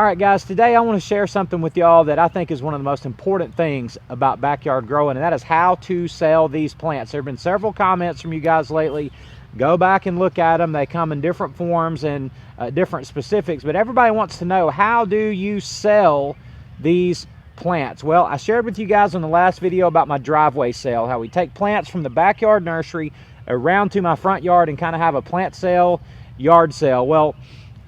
All right, guys, today I want to share something with y'all that I think is one of the most important things about backyard growing, and that is how to sell these plants. There have been several comments from you guys lately. Go back and look at them. They come in different forms and different specifics, but everybody wants to know, how do you sell these plants? Well, I shared with you guys in the last video about my driveway sale, how we take plants from the backyard nursery around to my front yard and kind of have a plant sale, yard sale. Well,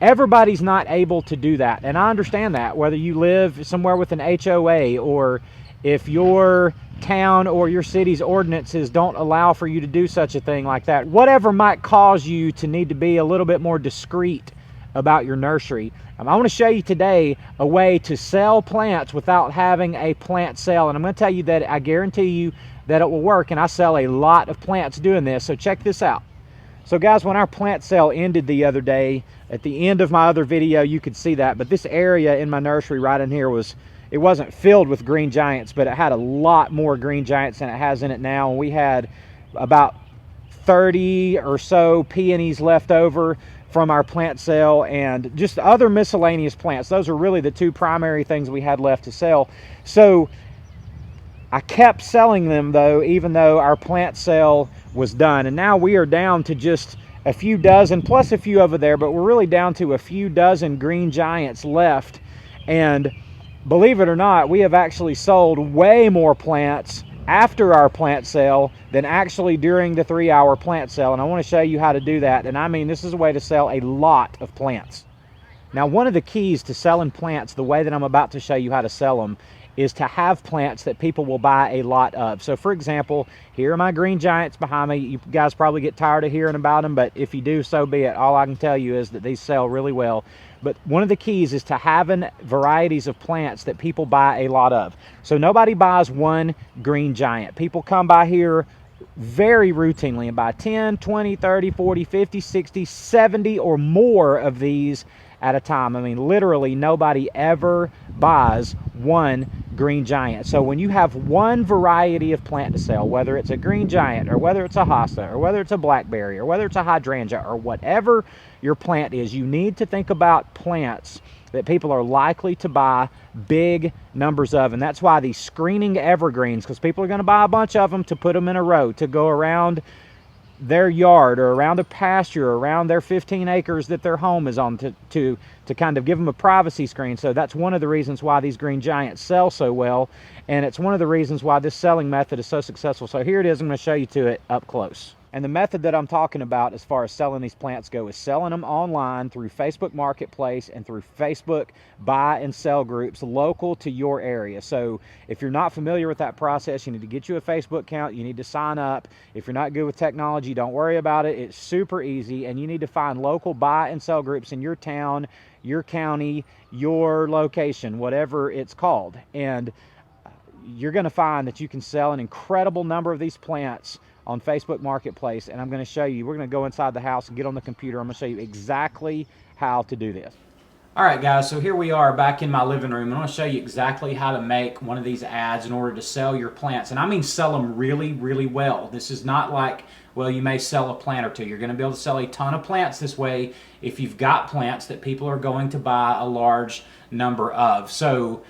everybody's not able to do that, and I understand that, whether you live somewhere with an HOA or if your town or your city's ordinances don't allow for you to do such a thing like that. Whatever might cause you to need to be a little bit more discreet about your nursery. I want to show you today a way to sell plants without having a plant sale, and I'm going to tell you that I guarantee you that it will work, and I sell a lot of plants doing this, so check this out. So guys, when our plant sale ended the other day, at the end of my other video you could see that, but this area in my nursery right in here it wasn't filled with green giants, but it had a lot more green giants than it has in it now. And we had about 30 or so peonies left over from our plant sale and just other miscellaneous plants. Those are really the two primary things we had left to sell. So I kept selling them though, even though our plant sale was done, and now we are down to just a few dozen plus a few over there, but we're really down to a few dozen green giants left. And believe it or not, we have actually sold way more plants after our plant sale than actually during the 3-hour plant sale, and I want to show you how to do that. And I mean, this is a way to sell a lot of plants. Now, one of the keys to selling plants the way that I'm about to show you how to sell them is to have plants that people will buy a lot of. So for example, here are my green giants behind me. You guys probably get tired of hearing about them, but if you do, so be it. All I can tell you is that these sell really well. But one of the keys is to having varieties of plants that people buy a lot of. So nobody buys one green giant. People come by here very routinely and buy 10, 20, 30, 40, 50, 60, 70 or more of these at a time. I mean, literally nobody ever buys one green giant. So when you have one variety of plant to sell, whether it's a green giant or whether it's a hosta or whether it's a blackberry or whether it's a hydrangea or whatever your plant is, you need to think about plants that people are likely to buy big numbers of. And that's why these screening evergreens, because people are going to buy a bunch of them to put them in a row to go around their yard or around a pasture or around their 15 acres that their home is on, to kind of give them a privacy screen. So that's one of the reasons why these green giants sell so well, and it's one of the reasons why this selling method is so successful. So here it is. I'm going to show you to it up close. And the method that I'm talking about as far as selling these plants go is selling them online through Facebook Marketplace and through Facebook buy and sell groups local to your area. So if you're not familiar with that process, you need to get you a Facebook account. You need to sign up. If you're not good with technology, don't worry about it. It's super easy, and you need to find local buy and sell groups in your town, your county, your location, whatever it's called. And you're going to find that you can sell an incredible number of these plants on Facebook Marketplace, and I'm going to show you. We're going to go inside the house and get on the computer. I'm going to show you exactly how to do this. All right, guys, so here we are back in my living room. I'm going to show you exactly how to make one of these ads in order to sell your plants. And I mean sell them really, really well. This is not like, well, you may sell a plant or two. You're going to be able to sell a ton of plants this way if you've got plants that people are going to buy a large number of. So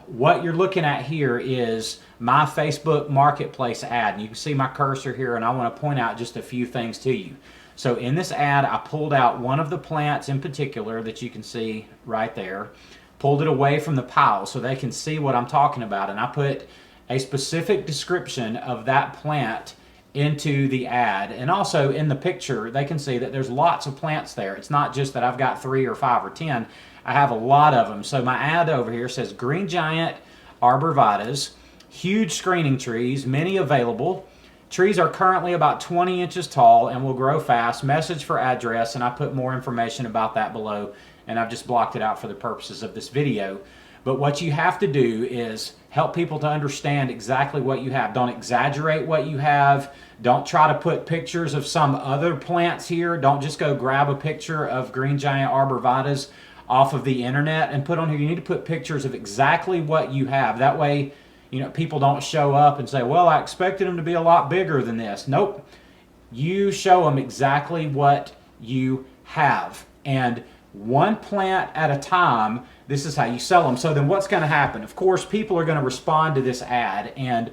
what you're looking at here is my Facebook Marketplace ad. And you can see my cursor here, and I want to point out just a few things to you. So in this ad, I pulled out one of the plants in particular that you can see right there, pulled it away from the pile so they can see what I'm talking about, and I put a specific description of that plant into the ad. And also in the picture, they can see that there's lots of plants there. It's not just that I've got 3 or 5 or 10. I have a lot of them. So my ad over here says green giant arborvitaes, huge screening trees, many available. Trees are currently about 20 inches tall and will grow fast. Message for address, and I put more information about that below, and I've just blocked it out for the purposes of this video. But what you have to do is help people to understand exactly what you have. Don't exaggerate what you have. Don't try to put pictures of some other plants here. Don't just go grab a picture of green giant arborvitaes off of the internet and put on here. You need to put pictures of exactly what you have. That way, you know, people don't show up and say, well, I expected them to be a lot bigger than this. Nope. You show them exactly what you have. And one plant at a time. This is how you sell them. So then what's going to happen? Of course, people are going to respond to this ad, and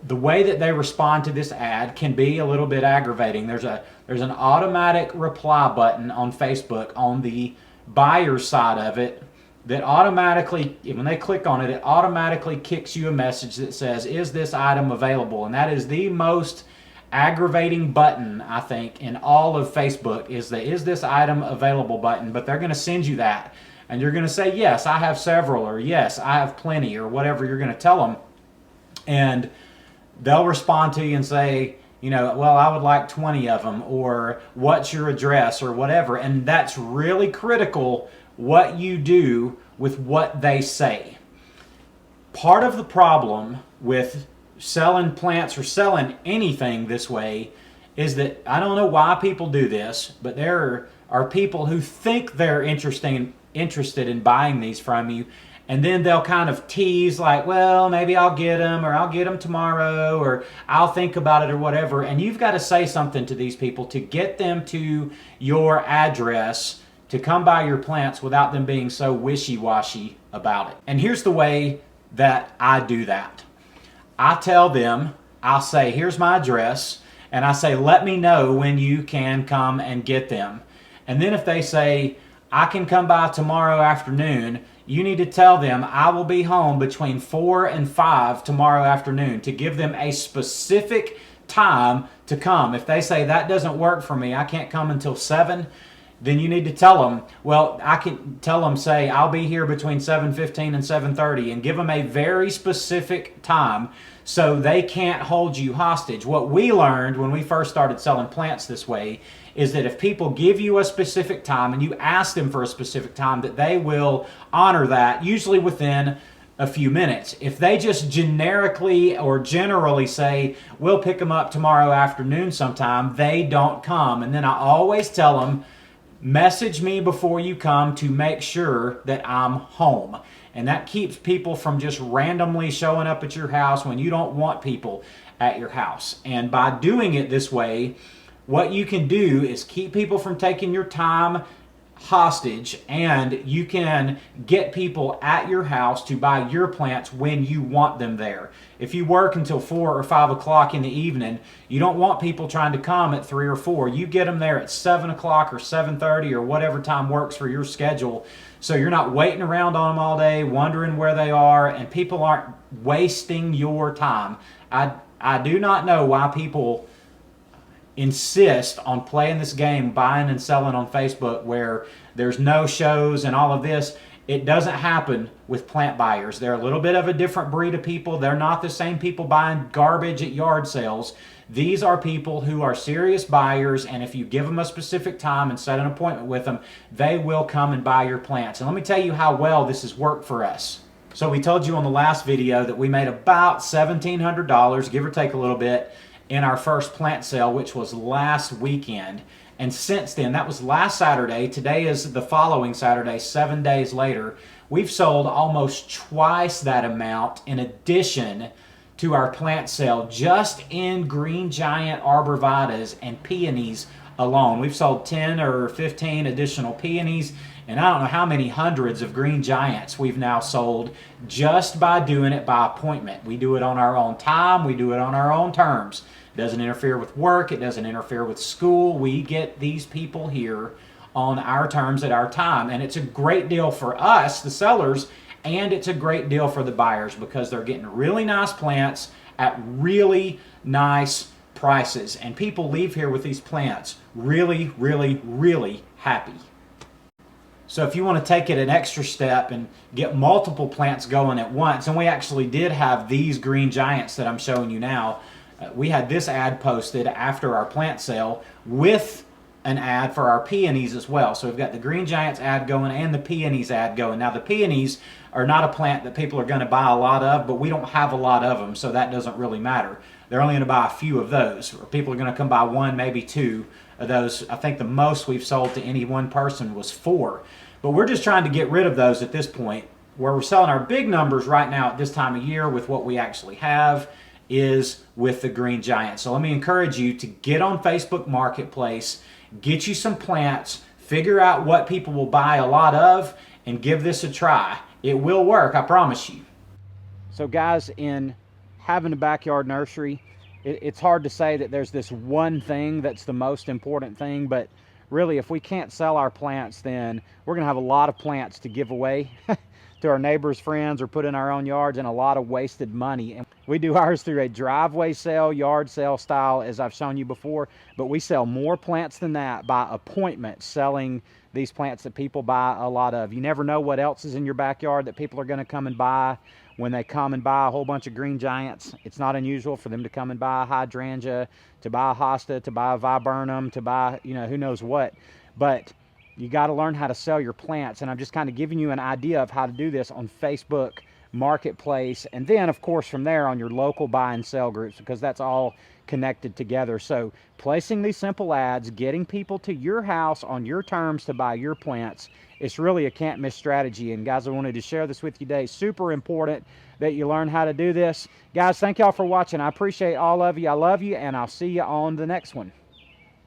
the way that they respond to this ad can be a little bit aggravating. There's an automatic reply button on Facebook on the buyer's side of it that automatically, when they click on it, it automatically kicks you a message that says, is this item available? And that is the most aggravating button, I think, in all of Facebook, is the is this item available button. But they're going to send you that, and you're going to say, yes, I have several, or yes, I have plenty, or whatever you're going to tell them. And they'll respond to you and say, you know, well, I would like 20 of them, or what's your address, or whatever. And that's really critical, what you do with what they say. Part of the problem with selling plants or selling anything this way is that, I don't know why people do this, but there are people who think they're interested in buying these from you, and then they'll kind of tease like, well, maybe I'll get them, or I'll get them tomorrow, or I'll think about it, or whatever. And you've got to say something to these people to get them to your address to come buy your plants without them being so wishy-washy about it. And here's the way that I do that. I tell them, I'll say, here's my address, and I say, let me know when you can come and get them. And then if they say, I can come by tomorrow afternoon, you need to tell them I will be home between 4 and 5 tomorrow afternoon, to give them a specific time to come. If they say that doesn't work for me, I can't come until 7, then you need to tell them, well, I can tell them, say, I'll be here between 7:15 and 7:30, and give them a very specific time so they can't hold you hostage. What we learned when we first started selling plants this way is that if people give you a specific time and you ask them for a specific time, that they will honor that, usually within a few minutes. If they just generically or generally say, we'll pick them up tomorrow afternoon sometime, they don't come. And then I always tell them, message me before you come to make sure that I'm home. And that keeps people from just randomly showing up at your house when you don't want people at your house. And by doing it this way, what you can do is keep people from taking your time hostage, and you can get people at your house to buy your plants when you want them there. If you work until 4 or 5 o'clock in the evening, you don't want people trying to come at 3 or 4. You get them there at 7 o'clock or 7:30 or whatever time works for your schedule, so you're not waiting around on them all day, wondering where they are, and people aren't wasting your time. I do not know why people insist on playing this game, buying and selling on Facebook, where there's no shows and all of this. It doesn't happen with plant buyers. They're a little bit of a different breed of people. They're not the same people buying garbage at yard sales. These are people who are serious buyers, and if you give them a specific time and set an appointment with them, they will come and buy your plants. And let me tell you how well this has worked for us. So we told you on the last video that we made about $1,700, give or take a little bit, in our first plant sale, which was last weekend. And since then, that was last Saturday, today is the following Saturday, 7 days later, we've sold almost twice that amount in addition to our plant sale, just in green giant arborvitaes and peonies alone. We've sold 10 or 15 additional peonies, and I don't know how many hundreds of green giants we've now sold just by doing it by appointment. We do it on our own time. We do it on our own terms. It doesn't interfere with work. It doesn't interfere with school. We get these people here on our terms at our time. And it's a great deal for us, the sellers, and it's a great deal for the buyers, because they're getting really nice plants at really nice prices. And people leave here with these plants really, really, really happy. So if you want to take it an extra step and get multiple plants going at once, and we actually did have these green giants that I'm showing you now, we had this ad posted after our plant sale with an ad for our peonies as well. So we've got the green giants ad going and the peonies ad going. Now the peonies are not a plant that people are going to buy a lot of, but we don't have a lot of them, so that doesn't really matter. They're only going to buy a few of those, or people are going to come buy 1, maybe 2 of those. I think the most we've sold to any one person was 4. But we're just trying to get rid of those at this point. Where we're selling our big numbers right now at this time of year with what we actually have is with the green giant. So let me encourage you to get on Facebook Marketplace, get you some plants, Figure out what people will buy a lot of and give this a try. It will work, I promise you. So guys, in having a backyard nursery, it's hard to say that there's this one thing that's the most important thing, but really if we can't sell our plants, then we're gonna have a lot of plants to give away to our neighbors, friends, or put in our own yards, and a lot of wasted money. And we do ours through a driveway sale, yard sale style, as I've shown you before, but we sell more plants than that by appointment, selling these plants that people buy a lot of. You never know what else is in your backyard that people are going to come and buy. When they come and buy a whole bunch of green giants, it's not unusual for them to come and buy a hydrangea, to buy a hosta, to buy a viburnum, to buy, you know, who knows what. But you got to learn how to sell your plants, and I'm just kind of giving you an idea of how to do this on Facebook Marketplace, and then of course from there on your local buy and sell groups, because that's all connected together. So placing these simple ads, getting people to your house on your terms to buy your plants, it's really a can't miss strategy. And guys, I wanted to share this with you today. Super important that you learn how to do this. Guys, thank y'all for watching. I appreciate all of you. I love you, and I'll see you on the next one.